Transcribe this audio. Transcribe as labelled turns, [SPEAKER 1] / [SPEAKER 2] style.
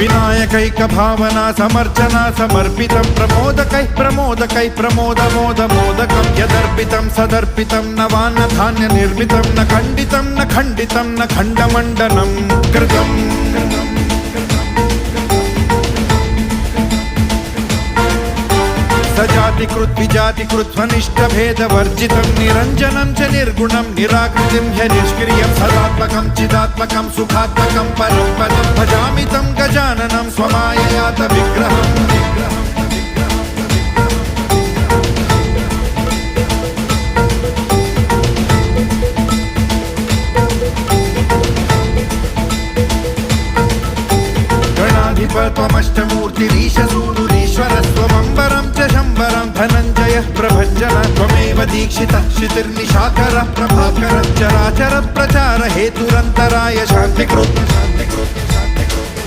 [SPEAKER 1] विनायकैक भावना समर्चना समर्पितं प्रमोदकै प्रमोदकै प्रमोदमोदमोदकं यदर्पितं सदर्पितं नवान्न धान्य निर्मितं न खण्डितं न खण्डितं न खण्डमण्डनं कृतम् सजातिकृत विजातिकृत स्वनिष्ठभेदवर्जितं निरञ्जनं च निर्गुणं निराकृतिं ह्यनिष्क्रियं सदात्मकं चिदात्मकं सुखात्मकं परं पदं भजामि तं गजाननं स्वमाययात विग्रहम् त्वमष्टमूर्तिरीशसूनुरीश्वरस्त्वमम्बरं च शम्बरं धनञ्जयः प्रभञ्जनः त्वमेव दीक्षितः क्षितिर्निशाकरः प्रभाकरः चराचर प्रचार हेतुरन्तराय शान्तिकृत्